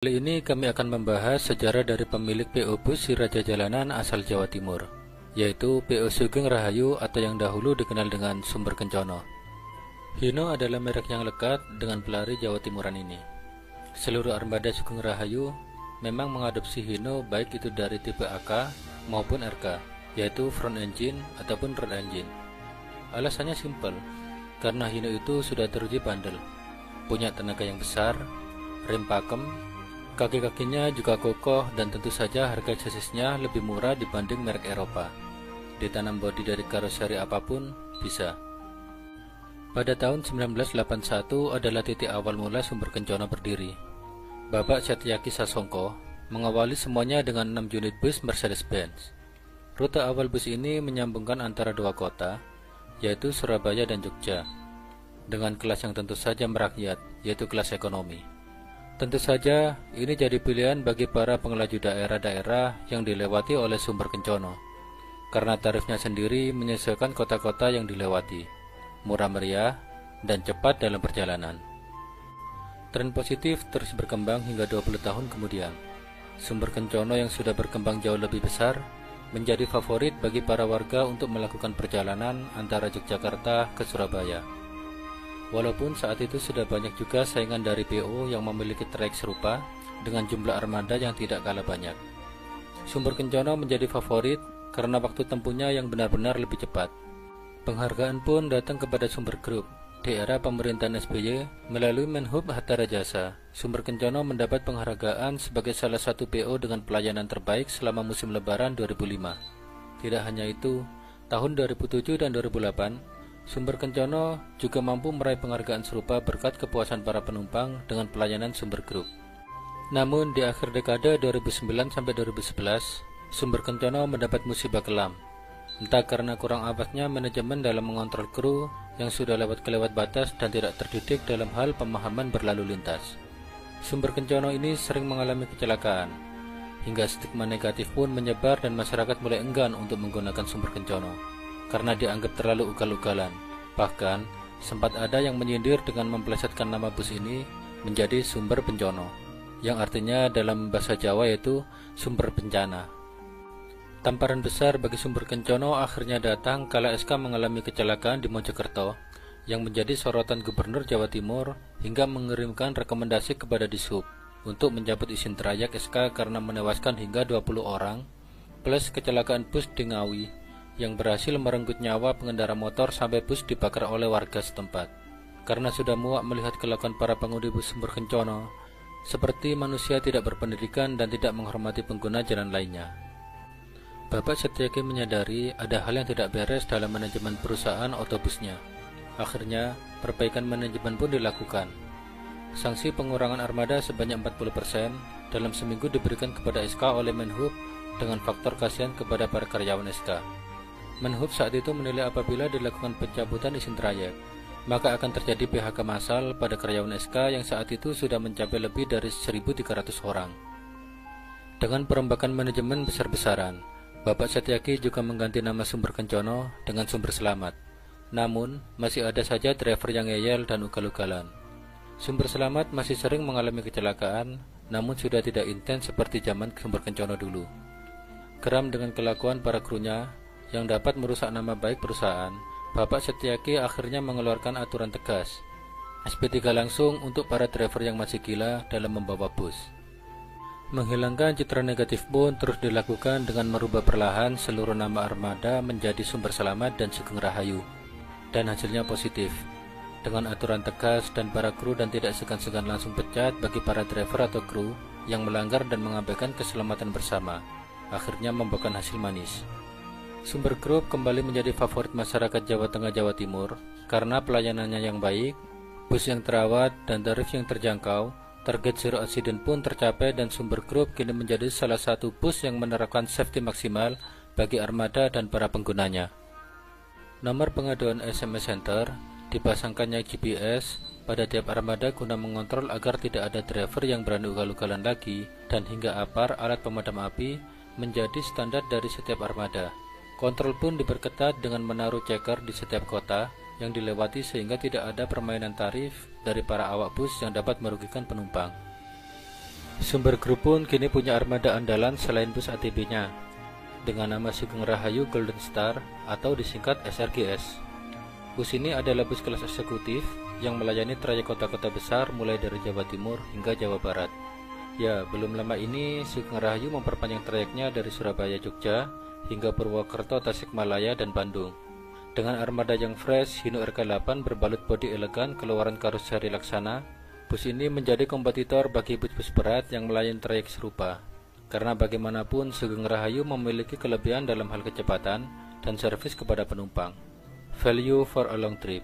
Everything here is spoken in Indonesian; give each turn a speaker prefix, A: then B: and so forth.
A: Kali ini kami akan membahas sejarah dari pemilik PO Bus si Raja Jalanan asal Jawa Timur, yaitu PO Sugeng Rahayu atau yang dahulu dikenal dengan Sumber Kencono. Hino adalah merek yang lekat dengan pelari Jawa Timuran ini. Seluruh armada Sugeng Rahayu memang mengadopsi Hino baik itu dari tipe AK maupun RK, yaitu front engine ataupun rear engine. Alasannya simpel, karena Hino itu sudah teruji bandel, punya tenaga yang besar, rem pakem, kaki-kakinya juga kokoh, dan tentu saja harga chassisnya lebih murah dibanding merek Eropa. Ditanam bodi dari karoseri apapun bisa. Pada tahun 1981 adalah titik awal mula Sumber Kencono berdiri. Bapak Setyaki Sasongko mengawali semuanya dengan 6 unit bus Mercedes-Benz. Rute awal bus ini menyambungkan antara dua kota, yaitu Surabaya dan Jogja, dengan kelas yang tentu saja merakyat, yaitu kelas ekonomi. Tentu saja, ini jadi pilihan bagi para pengelaju daerah-daerah yang dilewati oleh Sumber Kencono, karena tarifnya sendiri menyesuaikan kota-kota yang dilewati, murah meriah, dan cepat dalam perjalanan. Tren positif terus berkembang hingga 20 tahun kemudian. Sumber Kencono yang sudah berkembang jauh lebih besar, menjadi favorit bagi para warga untuk melakukan perjalanan antara Yogyakarta ke Surabaya. Walaupun saat itu sudah banyak juga saingan dari PO yang memiliki trayek serupa dengan jumlah armada yang tidak kalah banyak. Sumber Kencono menjadi favorit karena waktu tempuhnya yang benar-benar lebih cepat. Penghargaan pun datang kepada Sumber Group. Di era pemerintahan SBY, melalui Menhub Hatta Rajasa, Sumber Kencono mendapat penghargaan sebagai salah satu PO dengan pelayanan terbaik selama musim lebaran 2005. Tidak hanya itu, tahun 2007 dan 2008, Sumber Kencono juga mampu meraih penghargaan serupa berkat kepuasan para penumpang dengan pelayanan Sumber Group. Namun di akhir dekade 2009 sampai 2011, Sumber Kencono mendapat musibah kelam. Entah karena kurang awasnya manajemen dalam mengontrol kru yang sudah kelewat batas dan tidak terdidik dalam hal pemahaman berlalu lintas. Sumber Kencono ini sering mengalami kecelakaan, hingga stigma negatif pun menyebar dan masyarakat mulai enggan untuk menggunakan Sumber Kencono karena dianggap terlalu ugal-ugalan. Bahkan, sempat ada yang menyindir dengan memplesetkan nama bus ini menjadi Sumber Pencono, yang artinya dalam bahasa Jawa yaitu sumber bencana. Tamparan besar bagi Sumber Kencono akhirnya datang kala SK mengalami kecelakaan di Mojokerto, yang menjadi sorotan Gubernur Jawa Timur hingga mengirimkan rekomendasi kepada Dishub untuk mencabut izin trayek SK karena menewaskan hingga 20 orang, plus kecelakaan bus di Ngawi yang berhasil merenggut nyawa pengendara motor sampai bus dibakar oleh warga setempat. Karena sudah muak melihat kelakuan para pengemudi bus Sumber Kencono, seperti manusia tidak berpendidikan dan tidak menghormati pengguna jalan lainnya. Bapak Setyaki menyadari ada hal yang tidak beres dalam manajemen perusahaan otobusnya. Akhirnya, perbaikan manajemen pun dilakukan. Sanksi pengurangan armada sebanyak 40% dalam seminggu diberikan kepada SK oleh Menhub dengan faktor kasihan kepada para karyawan SK. Menhub saat itu menilai apabila dilakukan pencabutan izin trayek, maka akan terjadi PHK massal pada karyawan SK yang saat itu sudah mencapai lebih dari 1.300 orang. Dengan perombakan manajemen besar-besaran, Bapak Setyaki juga mengganti nama Sumber Kencono dengan Sumber Selamat. Namun, masih ada saja driver yang ngeyel dan ugal-ugalan. Sumber Selamat masih sering mengalami kecelakaan, namun sudah tidak intens seperti zaman Sumber Kencono dulu. Geram dengan kelakuan para krunya yang dapat merusak nama baik perusahaan, Bapak Setyaki akhirnya mengeluarkan aturan tegas, SP3 langsung untuk para driver yang masih gila dalam membawa bus. Menghilangkan citra negatif pun terus dilakukan dengan merubah perlahan seluruh nama armada menjadi Sumber Selamat dan Sugeng Rahayu, dan hasilnya positif, dengan aturan tegas dan para kru dan tidak segan-segan langsung pecat bagi para driver atau kru yang melanggar dan mengabaikan keselamatan bersama, akhirnya membuahkan hasil manis. Sumber Group kembali menjadi favorit masyarakat Jawa Tengah Jawa Timur karena pelayanannya yang baik, bus yang terawat, dan tarif yang terjangkau. Target zero accident pun tercapai dan Sumber Group kini menjadi salah satu bus yang menerapkan safety maksimal bagi armada dan para penggunanya. Nomor pengaduan SMS Center dipasangkannya GPS pada tiap armada guna mengontrol agar tidak ada driver yang berani ugal-ugalan lagi, dan hingga APAR alat pemadam api menjadi standar dari setiap armada. Kontrol pun diperketat dengan menaruh checker di setiap kota yang dilewati sehingga tidak ada permainan tarif dari para awak bus yang dapat merugikan penumpang. Sumber Group pun kini punya armada andalan selain bus ATB-nya, dengan nama Sugeng Rahayu Golden Star atau disingkat SRGS. Bus ini adalah bus kelas eksekutif yang melayani trayek kota-kota besar mulai dari Jawa Timur hingga Jawa Barat. Ya, belum lama ini Sugeng Rahayu memperpanjang trayeknya dari Surabaya Jogja hingga Purwokerto, Tasikmalaya, dan Bandung. Dengan armada yang fresh, Hino RK8 berbalut bodi elegan keluaran karoseri Laksana, bus ini menjadi kompetitor bagi bus-bus berat yang melayani trayek serupa. Karena bagaimanapun Sugeng Rahayu memiliki kelebihan dalam hal kecepatan dan servis kepada penumpang. Value for a long trip.